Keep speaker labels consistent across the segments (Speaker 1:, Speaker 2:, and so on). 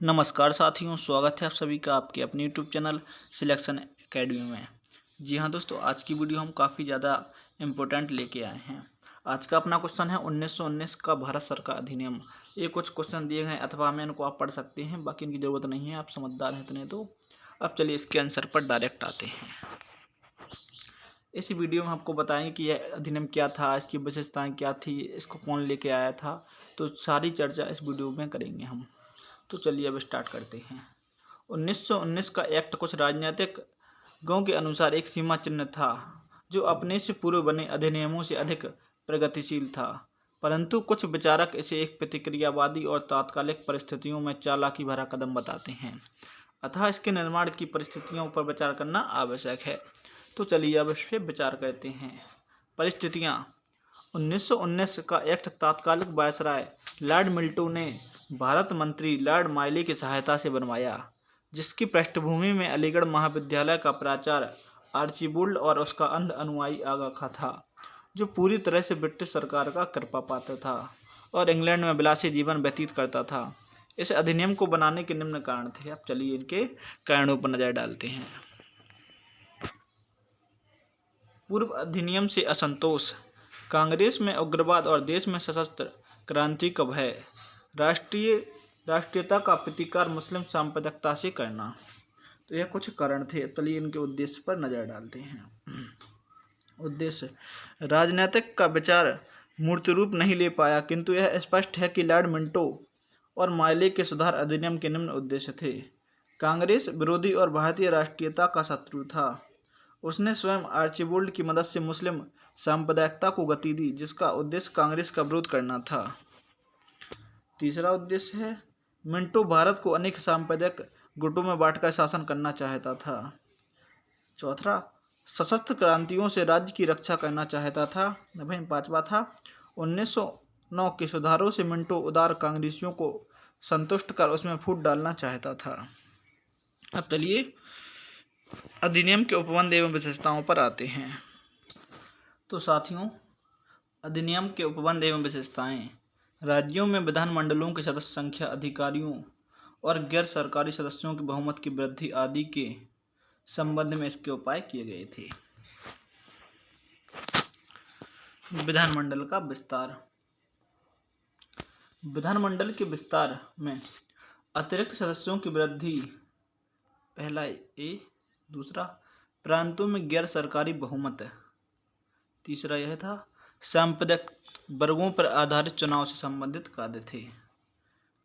Speaker 1: नमस्कार साथियों, स्वागत है आप सभी का आपके अपने यूट्यूब चैनल सिलेक्शन एकेडमी में। जी हाँ दोस्तों, आज की वीडियो हम काफ़ी ज़्यादा इम्पोर्टेंट लेके आए हैं। आज का अपना क्वेश्चन है 1919 का भारत सरकार अधिनियम। ये कुछ क्वेश्चन दिए गए हैं अथवा में इनको आप पढ़ सकते हैं, बाकी इनकी ज़रूरत नहीं है, आप समझदार हैं इतने तो। अब चलिए इसके आंसर पर डायरेक्ट आते हैं। इस वीडियो में आपको बताएंगे कि यह अधिनियम क्या था, इसकी विशेषताएँ क्या थी, इसको कौन लेके आया था, तो सारी चर्चा इस वीडियो में करेंगे हम। तो चलिए अब स्टार्ट करते हैं। 1919 का एक्ट कुछ राजनीतिक गणों के अनुसार एक सीमा चिन्ह था जो अपने से पूर्व बने अधिनियमों से अधिक प्रगतिशील था, परंतु कुछ विचारक इसे एक प्रतिक्रियावादी और तात्कालिक परिस्थितियों में चालाकी भरा कदम बताते हैं, अतः इसके निर्माण की परिस्थितियों पर विचार करना आवश्यक है। तो चलिए अब इस पर विचार करते हैं। परिस्थितियाँ। 1919 का एक्ट तात्कालिक वायसराय लॉर्ड मिल्टो ने भारत मंत्री लॉर्ड मायली की सहायता से बनवाया, जिसकी पृष्ठभूमि में अलीगढ़ महाविद्यालय का प्राचार्य आर्चीबोल्ड और उसका अंध अनुयायी आगा खां था, जो पूरी तरह से ब्रिटिश सरकार का कृपा पात्र था और इंग्लैंड में विलासी जीवन व्यतीत करता था। इस अधिनियम को बनाने के निम्न कारण थे। अब चलिए इनके कारणों पर नजर डालते हैं। पूर्व अधिनियम से असंतोष, कांग्रेस में उग्रवाद और देश में सशस्त्र क्रांति का भय, राष्ट्रीयता का प्रतिकार मुस्लिम सांप्रदायिकता से करना। तो यह कुछ कारण थे। चलिए इनके उद्देश्य पर नजर डालते हैं। उद्देश्य। राजनीतिक का विचार मूर्त रूप नहीं ले पाया, किंतु यह स्पष्ट है कि लॉर्ड मिंटो और मायले के सुधार अधिनियम के निम्न उद्देश्य थे। कांग्रेस विरोधी और भारतीय राष्ट्रीयता का शत्रु था। उसने स्वयं आर्चीबोल्ड की मदद से मुस्लिम सांप्रदायिकता को गति दी, जिसका उद्देश्य कांग्रेस का विरोध करना था। तीसरा उद्देश्य है, मिंटो भारत को अनेक सांप्रदायिक गुटों में बांटकर शासन करना चाहता था। चौथा, सशस्त्र क्रांतियों से राज्य की रक्षा करना चाहता था। वहीं पांचवा था, 1909 के सुधारों से मिंटो उदार कांग्रेसियों को संतुष्ट कर उसमें फूट डालना चाहता था। अब चलिए अधिनियम के उपबंध एवं विशेषताओं पर आते हैं। तो साथियों, अधिनियम के उपबंध एवं विशेषताएं। राज्यों में विधानमंडलों के सदस्य संख्या, अधिकारियों और गैर सरकारी सदस्यों की बहुमत की वृद्धि आदि के संबंध में इसके उपाय किए गए थे। विधानमंडल का विस्तार। विधानमंडल के विस्तार में अतिरिक्त सदस्यों की वृद्धि, पहला ए। दूसरा, प्रांतों में गैर सरकारी बहुमत। तीसरा यह था, सांप्रदायिक वर्गों पर आधारित चुनाव से संबंधित कार्य थे।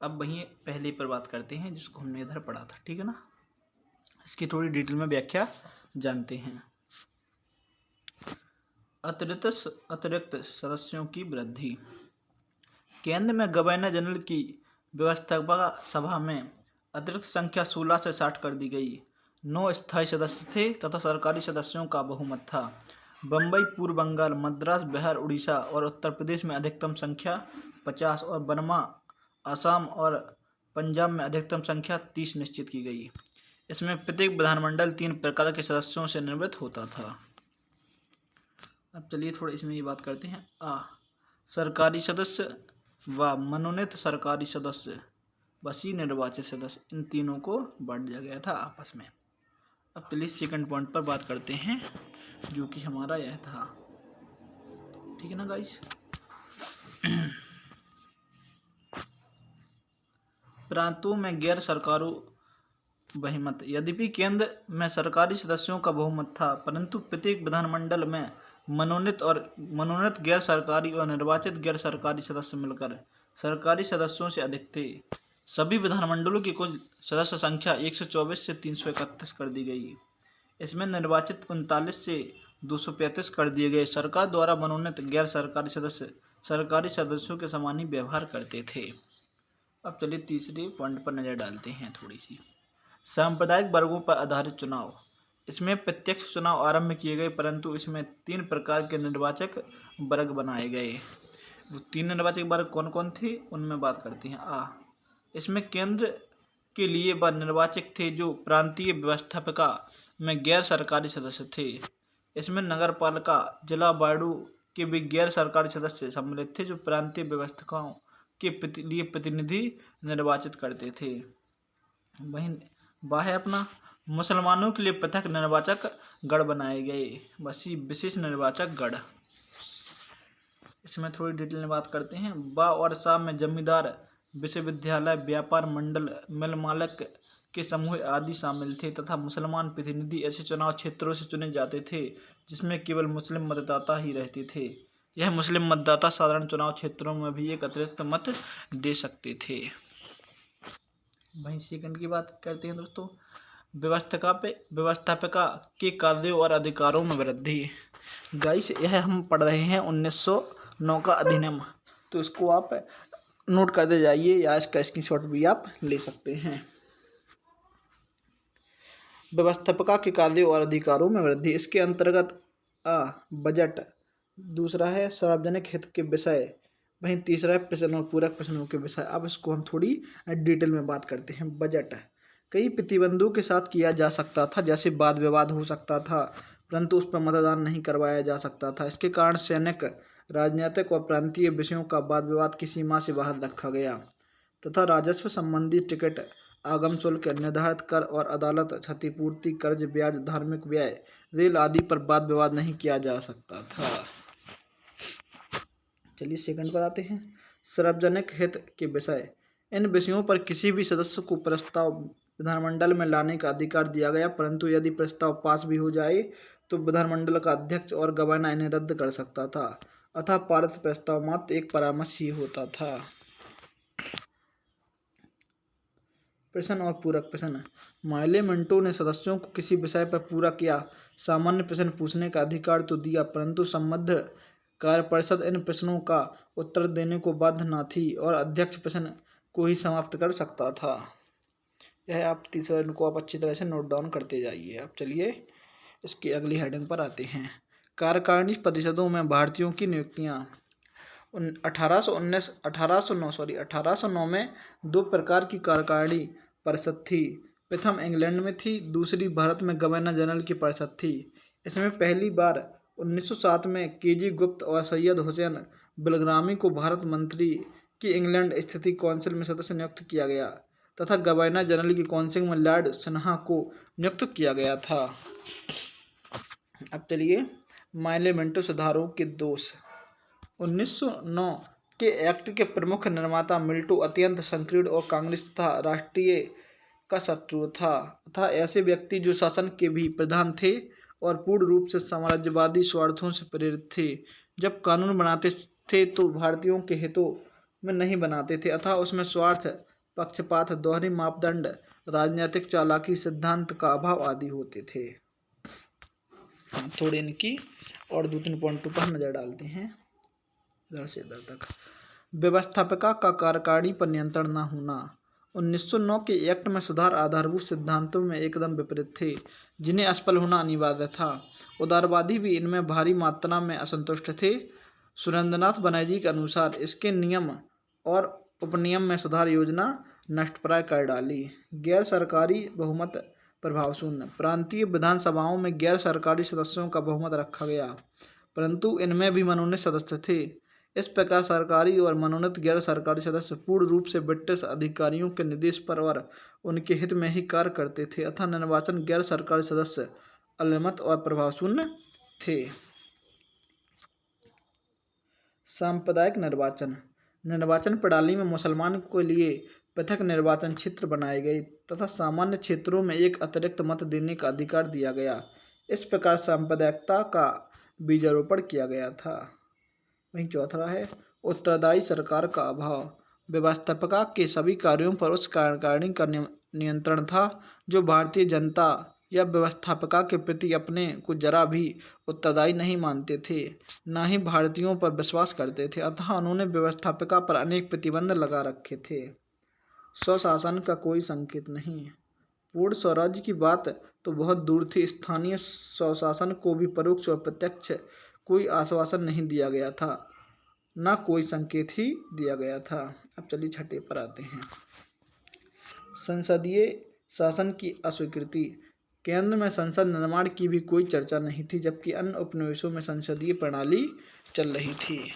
Speaker 1: अब वहीं पहले पर बात करते हैं जिसको हमने इधर पढ़ा था, ठीक है ना। इसकी थोड़ी डिटेल में व्याख्या जानते हैं। अतिरिक्त सदस्यों की वृद्धि। केंद्र में गवर्नर जनरल की व्यवस्थापक सभा में अतिरिक्त संख्या 16 से 60 कर दी गई। 9 स्थायी सदस्य थे तथा सरकारी सदस्यों का बहुमत था। बम्बई, पूर्व बंगाल, मद्रास, बिहार, उड़ीसा और उत्तर प्रदेश में अधिकतम संख्या 50 और बर्मा, असम और पंजाब में अधिकतम संख्या 30 निश्चित की गई। इसमें प्रत्येक विधानमंडल 3 प्रकार के सदस्यों से निर्मित होता था। अब चलिए थोड़ा इसमें ये बात करते हैं। सरकारी सदस्य व मनोनीत सरकारी सदस्य बसी निर्वाचित सदस्य, इन तीनों को बांट दिया गया था आपस में। अब चलिए सेकंड पॉइंट पर बात करते हैं, जो कि हमारा यह था, ठीक है ना गाइस। प्रांतों में गैर सरकारों बहुमत। यद्यपि केंद्र में सरकारी सदस्यों का बहुमत था, परंतु प्रत्येक विधानमंडल में मनोनीत गैर सरकारी और निर्वाचित गैर सरकारी सदस्य मिलकर सरकारी सदस्यों से अधिक थे। सभी विधानमंडलों की कुल सदस्य संख्या 124 से 331 कर दी गई। इसमें निर्वाचित 39 से 235 कर दिए गए। सरकार द्वारा मनोनीत गैर सरकारी सदस्य सरकारी सदस्यों के समान ही व्यवहार करते थे। अब चलिए तीसरे पॉइंट पर नजर डालते हैं थोड़ी सी। सांप्रदायिक वर्गों पर आधारित चुनाव। इसमें प्रत्यक्ष चुनाव आरंभ किए गए, परंतु इसमें 3 प्रकार के निर्वाचक वर्ग बनाए गए। वो 3 निर्वाचक वर्ग कौन कौन थे उनमें बात करते हैं। इसमें केंद्र के लिए वह निर्वाचक थे जो प्रांतीय व्यवस्थापिका में गैर सरकारी सदस्य थे। इसमें नगर पालिका, जिला वार्डों के भी गैर सरकारी सदस्य सम्मिलित थे, जो प्रांतीय व्यवस्थापकों के लिए प्रतिनिधि निर्वाचित करते थे। वहीं बाह्य अपना मुसलमानों के लिए पृथक निर्वाचक गढ़ बनाए गए, बस ये विशेष निर्वाचक गढ़। इसमें थोड़ी डिटेल में बात करते हैं। बा और सा में जमींदार, विश्वविद्यालय, व्यापार मंडल, मिल मालिक के समूह आदि शामिल थे तथा मुसलमान प्रतिनिधि ऐसे चुनाव क्षेत्रों से चुने जाते थे जिसमें केवल मुस्लिम मतदाता ही रहते थे। यह मुस्लिम मतदाता साधारण चुनाव क्षेत्रों में भी एक अतिरिक्त मत दे सकते थे। वहीं सेकंड की बात करते हैं दोस्तों, व्यवस्थापिका के कार्यों और अधिकारों में वृद्धि। गाइस, यह हम पढ़ रहे हैं 1909 का अधिनियम, तो इसको आप नोट करते जाइए या इसका स्क्रीनशॉट भी आप ले सकते हैं। व्यवस्थापिका के कार्यों और अधिकारों में वृद्धि, इसके अंतर्गत बजट, दूसरा है सार्वजनिक हित के विषय, वहीं तीसरा है प्रश्न और पूरक प्रश्नों के विषय। अब इसको हम थोड़ी डिटेल में बात करते हैं। बजट कई प्रतिबंधों के साथ किया जा सकता था, जैसे वाद विवाद हो सकता था परंतु उस पर मतदान नहीं करवाया जा सकता था। इसके कारण सैनिक, राजनीतिक और प्रांतीय विषयों का वाद विवाद की सीमा से बाहर रखा गया तथा राजस्व संबंधी टिकट, आगम शुल्क, निर्धारित कर और अदालत, क्षतिपूर्ति, कर्ज, ब्याज, धार्मिक व्यय, रेल आदि पर वाद विवाद नहीं किया जा सकता था। चलिए सेकंड पर आते हैं। सार्वजनिक हित के विषय, इन विषयों पर किसी भी सदस्य को प्रस्ताव विधानमंडल में लाने का अधिकार दिया गया, परंतु यदि प्रस्ताव पास भी हो जाए तो विधानमंडल का अध्यक्ष और गवर्नर इन्हें रद्द कर सकता था, अतः पारित प्रस्ताव मात्र एक परामर्श ही होता था। प्रश्न और पूरक प्रश्न, पार्लियामेंटों ने सदस्यों को किसी विषय पर पूरक या सामान्य प्रश्न पूछने का अधिकार तो दिया, परंतु संबद्ध कार्य परिषद इन प्रश्नों का उत्तर देने को बाध्य न थी और अध्यक्ष प्रश्न को ही समाप्त कर सकता था। यह आप तीसरा इनको आप अच्छी तरह से नोट डाउन करते जाइए। अब चलिए इसकी अगली हेडिंग पर आते हैं। कार्यकारिणी परिषदों में भारतीयों की नियुक्तियाँ। 1809 में दो प्रकार की कार्यकारिणी परिषद थी। प्रथम इंग्लैंड में थी, दूसरी भारत में गवर्नर जनरल की परिषद थी। इसमें पहली बार 1907 में के.जी. गुप्त और सैयद हुसैन बिलग्रामी को भारत मंत्री की इंग्लैंड स्थित काउंसिल में सदस्य नियुक्त किया गया तथा गवर्नर जनरल की काउंसिल में लॉर्ड सिन्हा को नियुक्त किया गया था। अब चलिए पार्लियामेंटो सुधारों के दोष। 1909 के एक्ट के प्रमुख निर्माता मिल्टो अत्यंत संकीर्ण और कांग्रेस तथा राष्ट्रीय का शत्रु था तथा ऐसे व्यक्ति जो शासन के भी प्रधान थे और पूर्ण रूप से साम्राज्यवादी स्वार्थों से प्रेरित थे। जब कानून बनाते थे तो भारतीयों के हितों में नहीं बनाते थे अतः उसमें स्वार्थ, पक्षपात, दोहरे मापदंड, राजनीतिक चालाकी, सिद्धांत का अभाव आदि होते थे। थोड़े इनकी और 2-3 पॉइंटों पर नजर डालते हैं इधर से इधर तक। व्यवस्थापिका का कार्यकारिणी पर नियंत्रण न होना। 1909 के एक्ट में सुधार आधारभूत सिद्धांतों में एकदम विपरीत थे जिन्हें असफल होना अनिवार्य था। उदारवादी भी इनमें भारी मात्रा में असंतुष्ट थे। सुरेंद्रनाथ बनर्जी के अनुसार इसके नियम और उपनियम में सुधार योजना नष्टप्राय कर डाली। गैर सरकारी बहुमत प्रभाव शून्य। प्रांतीय विधानसभाओं में गैर सरकारी सदस्यों का बहुमत रखा गया परंतु इनमें भी मनोनीत सदस्य थे। इस प्रकार सरकारी और मनोनीत गैर सरकारी सदस्य पूर्ण रूप से ब्रिटिश अधिकारियों के निर्देश पर और उनके हित में ही कार्य करते थे अतः निर्वाचन गैर सरकारी सदस्य अलमत और प्रभाव शून्य थे। सांप्रदायिक निर्वाचन। निर्वाचन प्रणाली में मुसलमान के लिए पृथक निर्वाचन क्षेत्र बनाए गए तथा सामान्य क्षेत्रों में एक अतिरिक्त मत देने का अधिकार दिया गया। इस प्रकार सांप्रदायिकता का बीजारोपण किया गया था। वहीं चौथा है उत्तरदायी सरकार का अभाव। व्यवस्थापिका के सभी कार्यों पर उस कार्यकारिणी का नियंत्रण था जो भारतीय जनता या व्यवस्थापिका के प्रति अपने को जरा भी उत्तरदायी नहीं मानते थे, न ही भारतीयों पर विश्वास करते थे अतः उन्होंने व्यवस्थापिका पर अनेक प्रतिबंध लगा रखे थे। स्वशासन का कोई संकेत नहीं। पूर्ण स्वराज्य की बात तो बहुत दूर थी, स्थानीय स्वशासन को भी परोक्ष और प्रत्यक्ष कोई आश्वासन नहीं दिया गया था, न कोई संकेत ही दिया गया था। अब चलिए छठे पर आते हैं। संसदीय शासन की अस्वीकृति। केंद्र में संसद निर्माण की भी कोई चर्चा नहीं थी जबकि अन्य उपनिवेशों में संसदीय प्रणाली चल रही थी।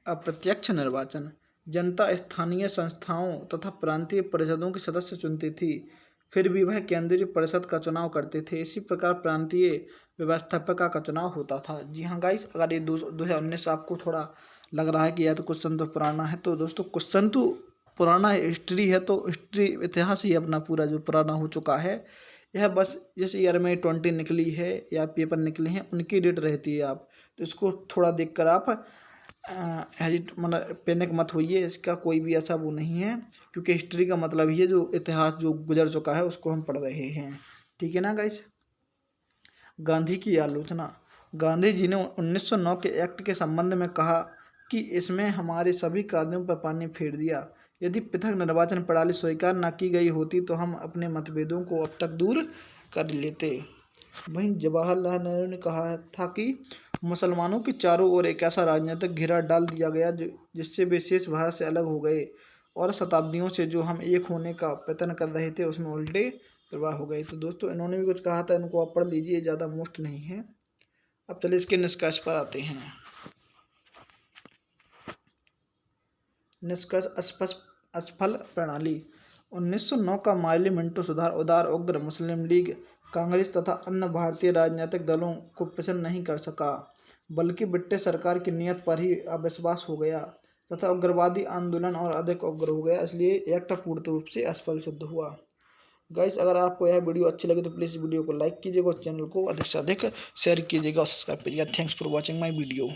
Speaker 1: अप्रत्यक्ष निर्वाचन। जनता स्थानीय संस्थाओं तथा प्रांतीय परिषदों के सदस्य चुनती थी, फिर भी वह केंद्रीय परिषद का चुनाव करते थे। इसी प्रकार प्रांतीय व्यवस्थापिका का चुनाव होता था। जी हाँ गाइस, अगर ये 2019 आपको थोड़ा लग रहा है कि यह तो क्वेश्चन तो पुराना है, तो दोस्तों क्वेश्चन तो पुराना है, हिस्ट्री है तो हिस्ट्री इतिहास ही अपना पूरा जो पुराना हो चुका है। यह बस जिस ईयर में 20 निकली है या पेपर निकले हैं उनकी डेट रहती है। आप तो इसको थोड़ा देख कर आप मतलब पैनिक मत होइए, इसका कोई भी ऐसा वो नहीं है, क्योंकि हिस्ट्री का मतलब ही है जो इतिहास जो गुजर चुका है उसको हम पढ़ रहे हैं। ठीक है ना गाइस। गांधी की आलोचना। गांधी जी ने 1909 के एक्ट के संबंध में कहा कि इसमें हमारे सभी कार्यों पर पानी फेर दिया। यदि पृथक निर्वाचन प्रणाली स्वीकार न की गई होती तो हम अपने मतभेदों को अब तक दूर कर लेते। वहीं जवाहरलाल नेहरू ने कहा था कि मुसलमानों के चारों ओर एक ऐसा राजनीतिक घेरा डाल दिया गया जिससे वे शेष भारत से अलग हो गए और शताब्दियों से जो हम एक होने का प्रयत्न कर रहे थे उसमें उल्टे प्रवाह हो गए। तो दोस्तों इन्होंने भी कुछ कहा था, इनको आप पढ़ लीजिए, ज़्यादा मोस्ट नहीं है। अब चलिए इसके निष्कर्ष पर आते हैं। निष्कर्ष असफल प्रणाली। 1909 का मार्ली मिंटो सुधार उदार उग्र मुस्लिम लीग, कांग्रेस तथा अन्य भारतीय राजनीतिक दलों को प्रसन्न नहीं कर सका, बल्कि ब्रिटिश सरकार की नीयत पर ही अविश्वास हो गया तथा उग्रवादी आंदोलन और अधिक उग्र हो गया। इसलिए एक्ट पूर्ण रूप से असफल सिद्ध हुआ। गाइस, अगर आपको यह वीडियो अच्छी लगे तो प्लीज़ वीडियो को लाइक कीजिएगा और चैनल को अधिक से अधिक शेयर कीजिएगा और सब्सक्राइब कीजिएगा। Thanks for watching my video.